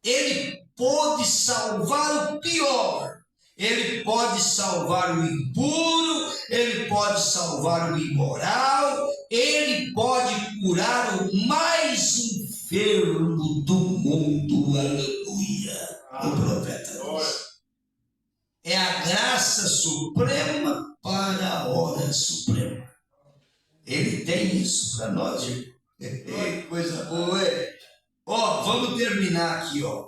B: Ele pode salvar o pior. Ele pode salvar o impuro, ele pode salvar o imoral, ele pode curar o mais enfermo do mundo. Aleluia. O profeta diz. É a graça suprema para a hora suprema. Ele tem isso para nós, gente. Coisa boa, é? Ó, vamos terminar aqui, ó.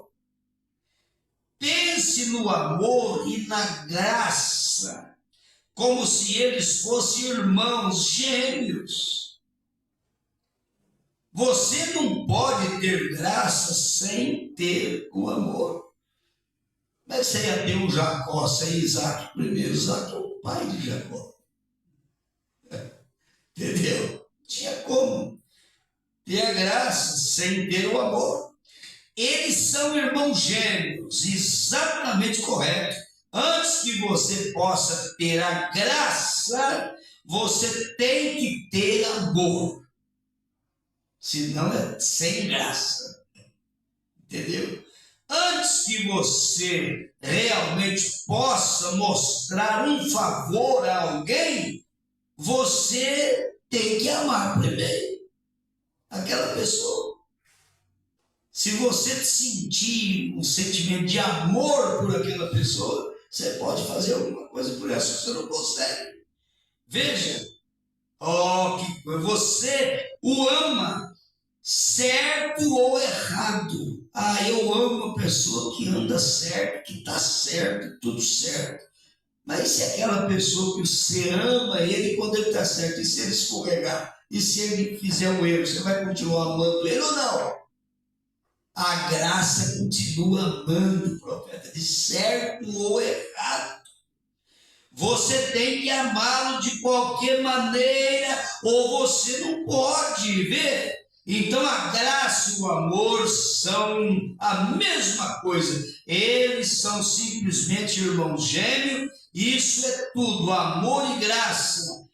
B: Pense no amor e na graça, como se eles fossem irmãos gêmeos. Você não pode ter graça sem ter o amor. Mas você ia ter o Jacó sem Isaac primeiro. Isaac é o pai de Jacó. Entendeu? Tinha como ter a graça sem ter o amor. Eles são irmãos gêmeos, exatamente correto. Antes que você possa ter a graça, você tem que ter amor. Senão é sem graça. Entendeu? Antes que você realmente possa mostrar um favor a alguém, você tem que amar primeiro aquela pessoa. Se você sentir um sentimento de amor por aquela pessoa, você pode fazer alguma coisa por ela, se você não consegue. Veja, que você o ama, certo ou errado. Eu amo a pessoa que anda certo, que está certo, tudo certo. Mas se aquela pessoa que você ama ele quando ele está certo, e se ele escorregar, e se ele fizer um erro, você vai continuar amando ele ou não? A graça continua amando o profeta, de certo ou errado. Você tem que amá-lo de qualquer maneira, ou você não pode ver. Então a graça e o amor são a mesma coisa. Eles são simplesmente irmãos gêmeos. Isso é tudo, amor e graça.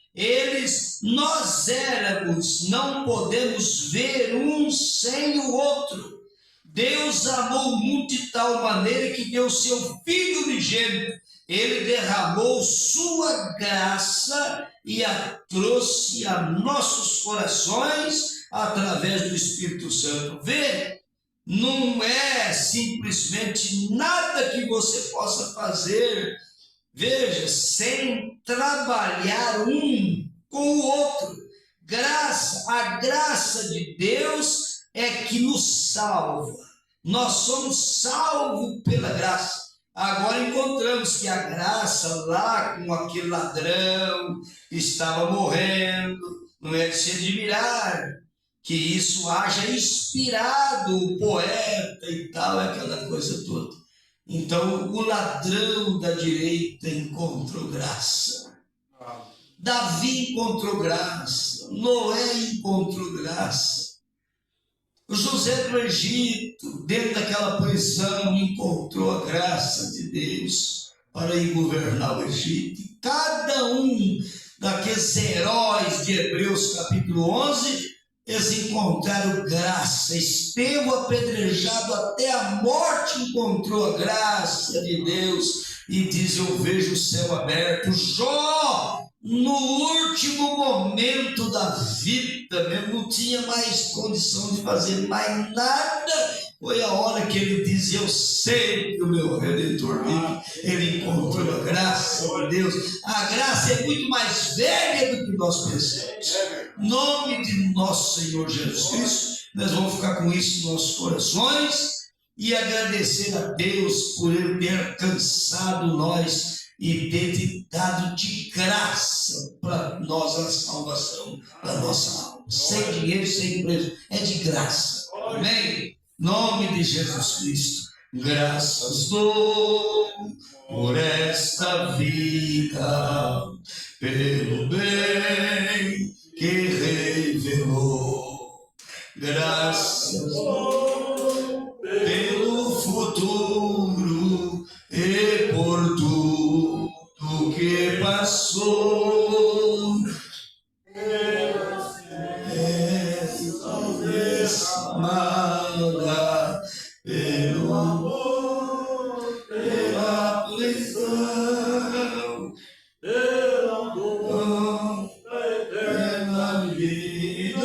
B: Nós éramos, não podemos ver um sem o outro. Deus amou o mundo de tal maneira que deu seu Filho unigênito. Ele derramou sua graça e a trouxe a nossos corações através do Espírito Santo. Vê, não é simplesmente nada que você possa fazer, veja, sem trabalhar um com o outro. A graça de Deus é que nos salva. Nós somos salvos pela graça. Agora encontramos que a graça lá com aquele ladrão que estava morrendo, não é de se admirar que isso haja inspirado o poeta e tal, aquela coisa toda. Então o ladrão da direita encontrou graça. Davi encontrou graça. Noé encontrou graça. O José do Egito, dentro daquela prisão, encontrou a graça de Deus para ir governar o Egito. E cada um daqueles heróis de Hebreus capítulo 11, eles encontraram graça. Estevão, apedrejado até a morte, encontrou a graça de Deus e diz: eu vejo o céu aberto. Jó, no último momento da vida, mesmo, não tinha mais condição de fazer mais nada, foi a hora que ele diz: eu sei que o meu Redentor vive. Ele encontrou a graça de Deus. A graça é muito mais velha do que nós pensamos. Em nome de nosso Senhor Jesus Cristo, nós vamos ficar com isso nos nossos corações e agradecer a Deus por Ele ter alcançado nós e ter dado de graça para nós a salvação da nossa alma. Sem dinheiro, sem preço, é de graça. Amém? Em nome de Jesus Cristo, graças dou por esta vida, pelo bem que revelou. Graças dou pelo futuro e por tudo que passou. Desmada pelo amor, pela aflição, pela dor, pela vida.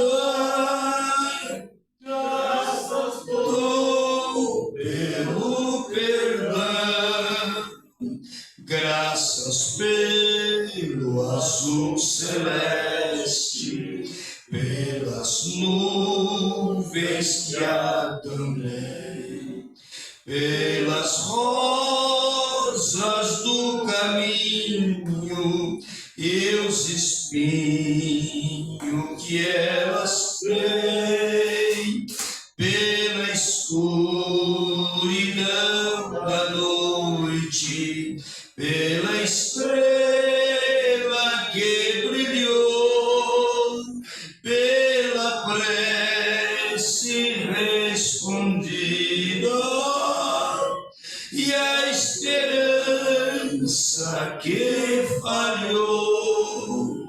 B: Graças dou pelo perdão, graças pelo azul celeste, pelas nuvens que há também, pelas rosas do caminho e os espinhos que elas têm. escuridão da noite, pela estrela que brilhou, pela prece respondida e a esperança que falhou,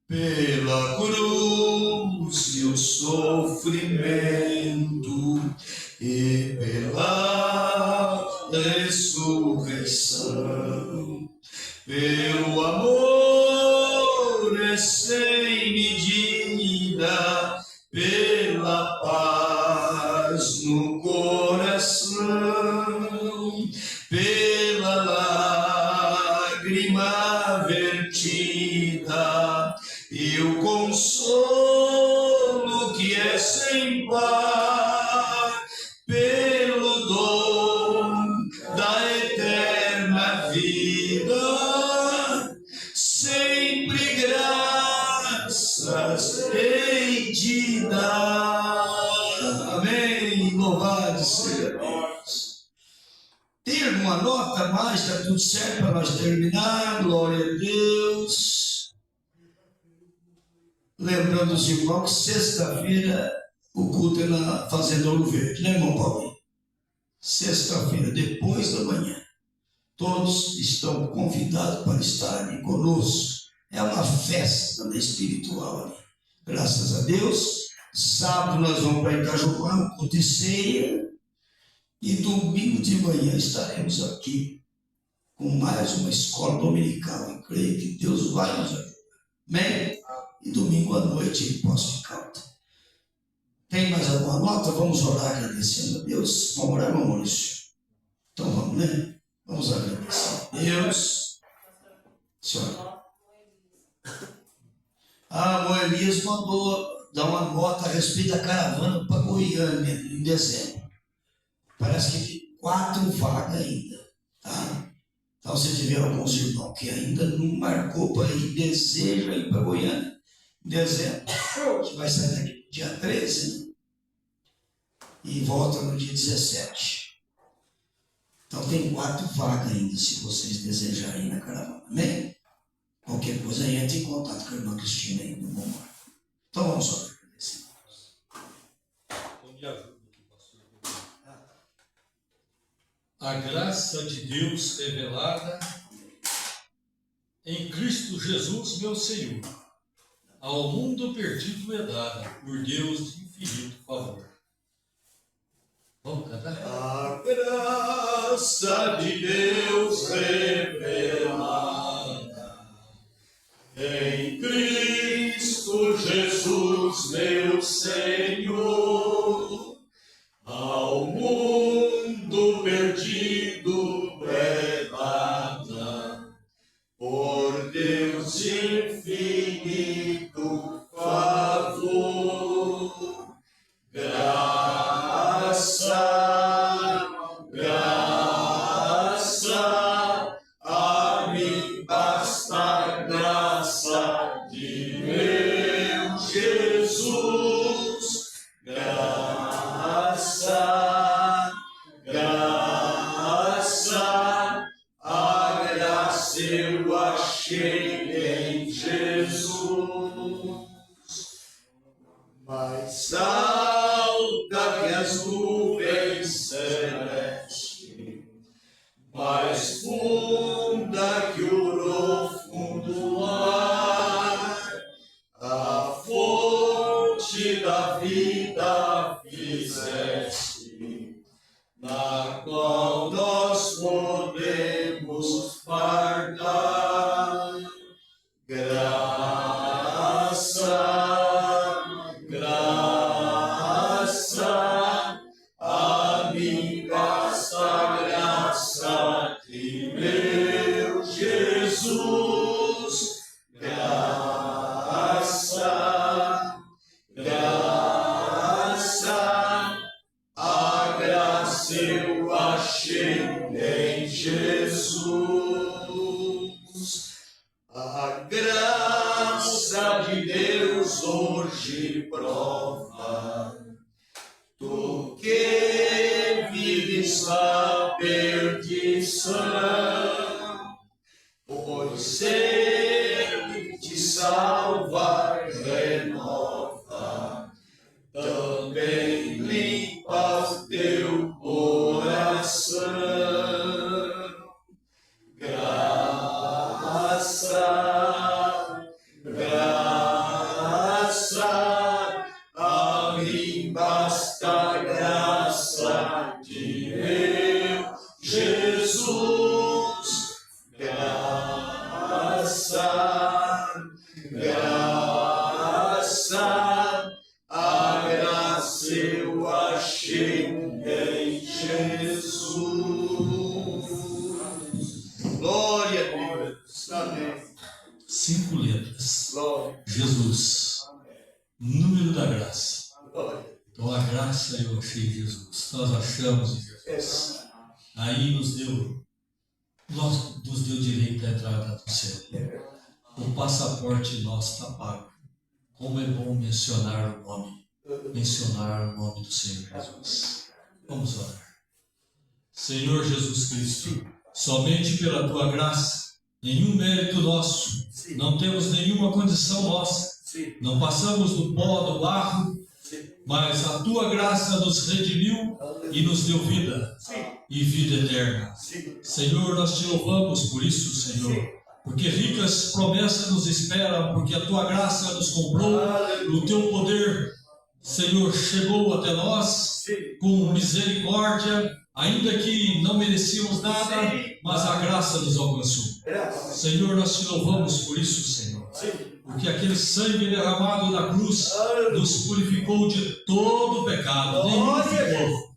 B: pela cruz e o sofrimento e pela ressurreição, pelo amor sem medida, pela paz no coração, pela lágrima vertida e o consolo que é sem par, pelo dom da eterna vida, sempre graças hei de dar. Amém. Louvado seja Deus. Tem alguma nota mais? Está tudo certo para nós terminar? Glória a Deus. Lembrando os irmãos que sexta-feira o culto é na Fazenda Ouro Verde, né, irmão Paulinho? Sexta-feira, depois da manhã. Todos estão convidados para estarem conosco. É uma festa espiritual ali. Graças a Deus. Sábado nós vamos para Itajubá, um culto de ceia. E domingo de manhã estaremos aqui com mais uma escola dominical. E creio que Deus vai nos ajudar. Amém? E domingo à noite ele possa ficar. Tem mais alguma nota? Vamos orar agradecendo a Deus. Vamos orar, irmão Maurício? Então vamos, né? Vamos agradecer a Deus. Senhora. O Elias mandou dar uma nota a respeito da caravana para Goiânia em dezembro. Parece que tem 4 vagas ainda, tá? Então, se tiver alguns irmãos que ainda não marcou para ir, deseja ir para Goiânia em dezembro, que vai sair daqui no dia 13, né? E volta no dia 17. Então, tem 4 vagas ainda, se vocês desejarem ir na caravana. Amém? Qualquer coisa, entre em contato com a irmã Cristina aí no Momar. Então, vamos só agradecer.
D: Então, me ajuda aqui, pastor. A graça de Deus revelada em Cristo Jesus, meu Senhor, ao mundo perdido é dada por Deus de infinito favor. Vamos cantar?
B: A graça de Deus revelada em Cristo Jesus, meu Senhor, ao mundo perdido é dada por Deus de infinito favor. Graça, a mim basta a graça de meu Jesus. Graça, a graça eu achei em Jesus. Mais alta que as nuvens celestes, mais funda que o profundo mar, a fonte da vida fizeste, na qual nós podemos fardar. Graça, a mim basta a graça de meu
C: nossa perdição, pois Ele te salvar renova, também limpa teu coração. Graça, graça, a mim basta a graça de meu Jesus. Graça, graça, a graça eu achei em Jesus. Glória a Deus. Amém.
D: 5 letras.
C: Glória.
D: Jesus. Número da graça.
C: Glória.
D: Então a graça eu achei em Jesus. Nós achamos em Jesus. Aí nos deu direito à entrada do céu. O passaporte nosso está pago. Como é bom mencionar o nome do Senhor Jesus. Vamos orar. Senhor Jesus Cristo, somente pela tua graça, nenhum mérito nosso, não temos nenhuma condição nossa, não passamos do pó, do barro, mas a tua graça nos redimiu e nos deu vida, e vida eterna. Senhor, nós te louvamos por isso, Senhor, porque ricas promessas nos esperam, porque a tua graça nos comprou, o teu poder, Senhor, chegou até nós com misericórdia, ainda que não merecíamos nada, mas a graça nos alcançou. Senhor, nós te louvamos por isso, Senhor, porque aquele sangue derramado na cruz nos purificou de todo pecado, nenhum ficou,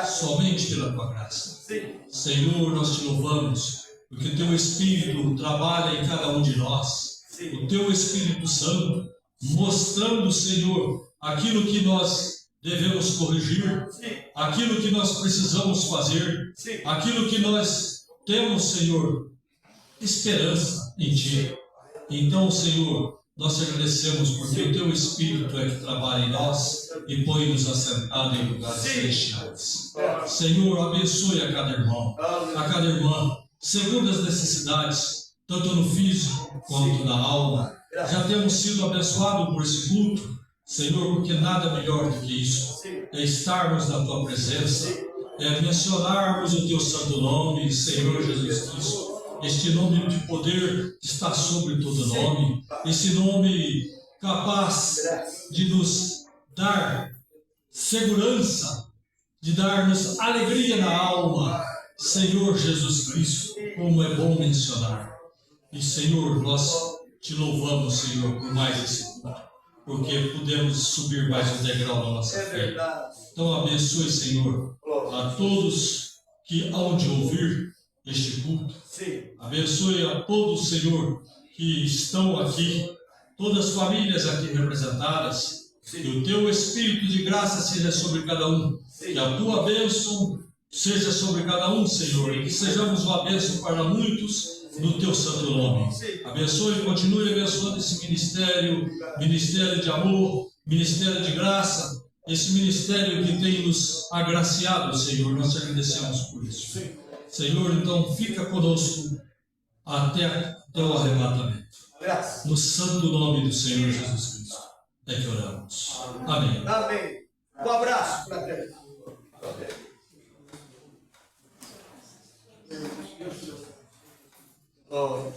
D: somente pela tua graça. Senhor, nós te louvamos, porque o teu Espírito trabalha em cada um de nós, o teu Espírito Santo, mostrando, Senhor, aquilo que nós devemos corrigir, aquilo que nós precisamos fazer, aquilo que nós temos, Senhor, esperança em Ti. Então, Senhor, nós te agradecemos porque o Teu Espírito é que trabalha em nós e põe-nos assentados em lugares celestiais. Senhor, abençoe a cada irmão, a cada irmã, segundo as necessidades, tanto no físico quanto na alma. Já temos sido abençoados por esse culto, Senhor, porque nada melhor do que isso é estarmos na Tua presença, é mencionarmos o Teu santo nome, Senhor Jesus Cristo. Este nome de poder está sobre todo nome, esse nome capaz de nos dar segurança, de dar-nos alegria na alma, Senhor Jesus Cristo, como é bom mencionar. E Senhor, nós te louvamos, Senhor, por mais esse culto, porque podemos subir mais um degrau da nossa fé. Então abençoe, Senhor, a todos que hão de ouvir este culto. Abençoe a todos, Senhor, que estão aqui, todas as famílias aqui representadas, que o Teu Espírito de graça seja sobre cada um, que a Tua bênção seja sobre cada um, Senhor, e que sejamos uma bênção para muitos, no Teu santo nome. Abençoe e continue abençoando esse ministério, ministério de amor, ministério de graça, esse ministério que tem nos agraciado, Senhor, nós te agradecemos por isso. Senhor, então fica conosco até o arrebatamento. No santo nome do Senhor Jesus Cristo é que oramos. Amém.
C: Amém. Um abraço para Deus. Oh.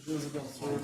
C: Jesus abençoe.